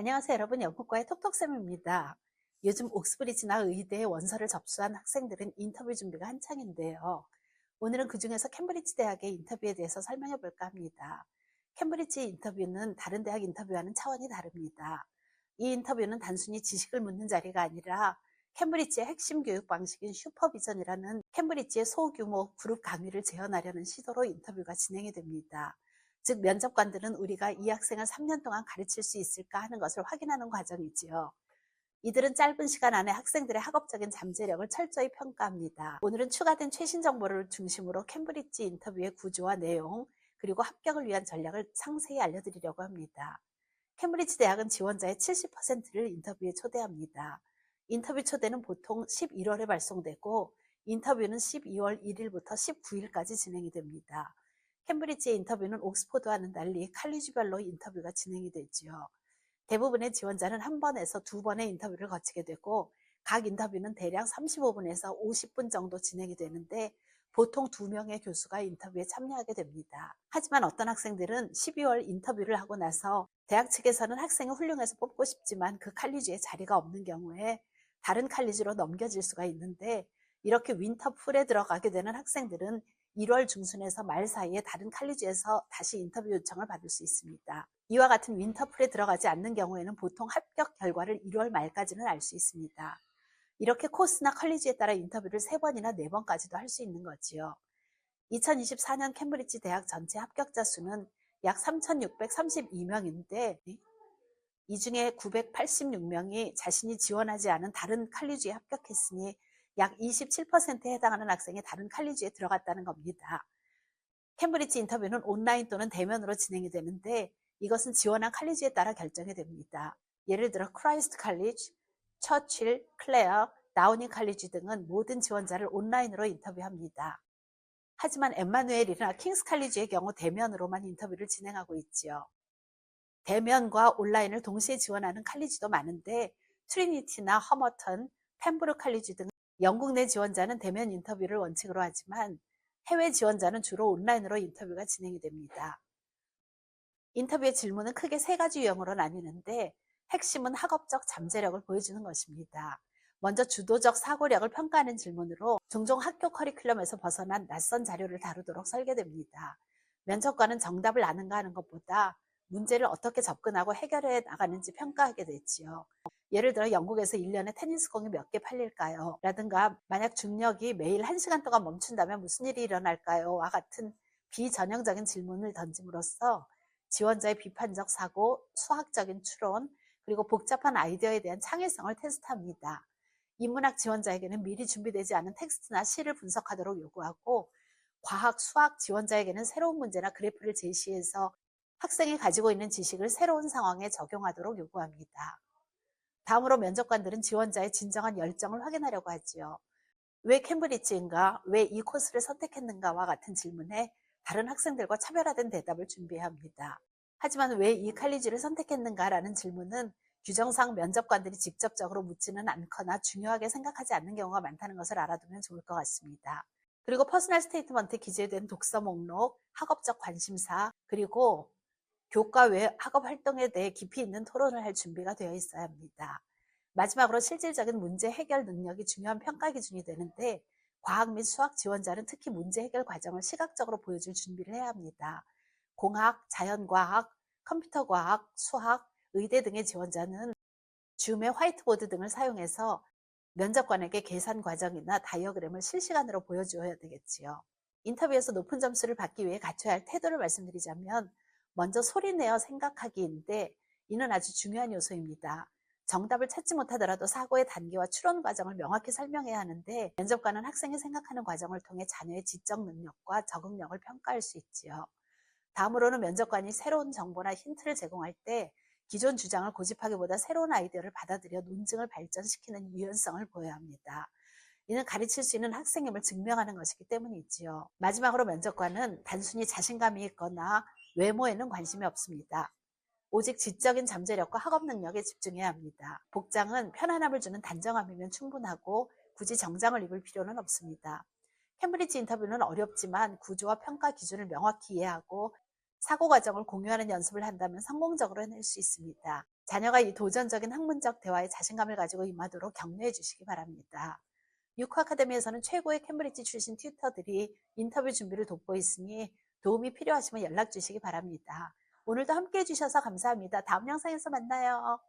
안녕하세요 여러분, 영국과의 톡톡쌤입니다. 요즘 옥스브리지나 의대에 원서를 접수한 학생들은 인터뷰 준비가 한창인데요. 오늘은 그중에서 캠브리지 대학의 인터뷰에 대해서 설명해 볼까 합니다. 캠브리지 인터뷰는 다른 대학 인터뷰와는 차원이 다릅니다. 이 인터뷰는 단순히 지식을 묻는 자리가 아니라 캠브리지의 핵심 교육 방식인 슈퍼비전이라는 캠브리지의 소규모 그룹 강의를 재현하려는 시도로 인터뷰가 진행이 됩니다. 즉 면접관들은 우리가 이 학생을 3년 동안 가르칠 수 있을까 하는 것을 확인하는 과정이지요. 이들은 짧은 시간 안에 학생들의 학업적인 잠재력을 철저히 평가합니다. 오늘은 추가된 최신 정보를 중심으로 캠브리지 인터뷰의 구조와 내용, 그리고 합격을 위한 전략을 상세히 알려드리려고 합니다. 캠브리지 대학은 지원자의 70%를 인터뷰에 초대합니다. 인터뷰 초대는 보통 11월에 발송되고 인터뷰는 12월 1일부터 19일까지 진행이 됩니다. 캠브리지의 인터뷰는 옥스포드와는 달리 칼리지별로 인터뷰가 진행이 되지요. 대부분의 지원자는 한 번에서 두 번의 인터뷰를 거치게 되고 각 인터뷰는 대략 35분에서 50분 정도 진행이 되는데 보통 2명의 교수가 인터뷰에 참여하게 됩니다. 하지만 어떤 학생들은 12월 인터뷰를 하고 나서 대학 측에서는 학생이 훌륭해서 뽑고 싶지만 그 칼리지에 자리가 없는 경우에 다른 칼리지로 넘겨질 수가 있는데, 이렇게 윈터풀에 들어가게 되는 학생들은 1월 중순에서 말 사이에 다른 칼리지에서 다시 인터뷰 요청을 받을 수 있습니다. 이와 같은 윈터풀에 들어가지 않는 경우에는 보통 합격 결과를 1월 말까지는 알 수 있습니다. 이렇게 코스나 칼리지에 따라 인터뷰를 3번이나 4번까지도 할 수 있는 거지요. 2024년 캠브리지 대학 전체 합격자 수는 약 3,632명인데 이 중에 986명이 자신이 지원하지 않은 다른 칼리지에 합격했으니 약 27%에 해당하는 학생이 다른 칼리지에 들어갔다는 겁니다. 캠브리지 인터뷰는 온라인 또는 대면으로 진행이 되는데 이것은 지원한 칼리지에 따라 결정이 됩니다. 예를 들어 크라이스트 칼리지, 처칠, 클레어, 다우닝 칼리지 등은 모든 지원자를 온라인으로 인터뷰합니다. 하지만 엠마누엘이나 킹스 칼리지의 경우 대면으로만 인터뷰를 진행하고 있지요. 대면과 온라인을 동시에 지원하는 칼리지도 많은데 트리니티나 허머턴, 펜브룩 칼리지 등 영국 내 지원자는 대면 인터뷰를 원칙으로 하지만 해외 지원자는 주로 온라인으로 인터뷰가 진행이 됩니다. 인터뷰의 질문은 크게 3가지 유형으로 나뉘는데 핵심은 학업적 잠재력을 보여주는 것입니다. 먼저 주도적 사고력을 평가하는 질문으로 종종 학교 커리큘럼에서 벗어난 낯선 자료를 다루도록 설계됩니다. 면접관은 정답을 아는가 하는 것보다 문제를 어떻게 접근하고 해결해 나가는지 평가하게 되지요. 예를 들어 영국에서 1년에 테니스공이 몇 개 팔릴까요? 라든가 만약 중력이 매일 1시간 동안 멈춘다면 무슨 일이 일어날까요? 와 같은 비전형적인 질문을 던짐으로써 지원자의 비판적 사고, 수학적인 추론, 그리고 복잡한 아이디어에 대한 창의성을 테스트합니다. 인문학 지원자에게는 미리 준비되지 않은 텍스트나 시를 분석하도록 요구하고, 과학, 수학 지원자에게는 새로운 문제나 그래프를 제시해서 학생이 가지고 있는 지식을 새로운 상황에 적용하도록 요구합니다. 다음으로 면접관들은 지원자의 진정한 열정을 확인하려고 하지요. 왜 캠브리지인가? 왜 이 코스를 선택했는가와 같은 질문에 다른 학생들과 차별화된 대답을 준비해야 합니다. 하지만 왜 이 칼리지를 선택했는가라는 질문은 규정상 면접관들이 직접적으로 묻지는 않거나 중요하게 생각하지 않는 경우가 많다는 것을 알아두면 좋을 것 같습니다. 그리고 퍼스널 스테이트먼트에 기재된 독서 목록, 학업적 관심사, 그리고 교과 외 학업 활동에 대해 깊이 있는 토론을 할 준비가 되어 있어야 합니다. 마지막으로 실질적인 문제 해결 능력이 중요한 평가 기준이 되는데 과학 및 수학 지원자는 특히 문제 해결 과정을 시각적으로 보여줄 준비를 해야 합니다. 공학, 자연과학, 컴퓨터과학, 수학, 의대 등의 지원자는 줌의 화이트보드 등을 사용해서 면접관에게 계산 과정이나 다이어그램을 실시간으로 보여주어야 되겠지요. 인터뷰에서 높은 점수를 받기 위해 갖춰야 할 태도를 말씀드리자면 먼저 소리내어 생각하기인데 이는 아주 중요한 요소입니다. 정답을 찾지 못하더라도 사고의 단계와 추론 과정을 명확히 설명해야 하는데 면접관은 학생이 생각하는 과정을 통해 자녀의 지적 능력과 적응력을 평가할 수 있지요. 다음으로는 면접관이 새로운 정보나 힌트를 제공할 때 기존 주장을 고집하기보다 새로운 아이디어를 받아들여 논증을 발전시키는 유연성을 보여야 합니다. 이는 가르칠 수 있는 학생임을 증명하는 것이기 때문이지요. 마지막으로 면접관은 단순히 자신감이 있거나 외모에는 관심이 없습니다. 오직 지적인 잠재력과 학업 능력에 집중해야 합니다. 복장은 편안함을 주는 단정함이면 충분하고 굳이 정장을 입을 필요는 없습니다. 캠브리지 인터뷰는 어렵지만 구조와 평가 기준을 명확히 이해하고 사고 과정을 공유하는 연습을 한다면 성공적으로 해낼 수 있습니다. 자녀가 이 도전적인 학문적 대화에 자신감을 가지고 임하도록 격려해 주시기 바랍니다. 유크 아카데미에서는 최고의 캠브리지 출신 튜터들이 인터뷰 준비를 돕고 있으니 도움이 필요하시면 연락 주시기 바랍니다. 오늘도 함께 해주셔서 감사합니다. 다음 영상에서 만나요.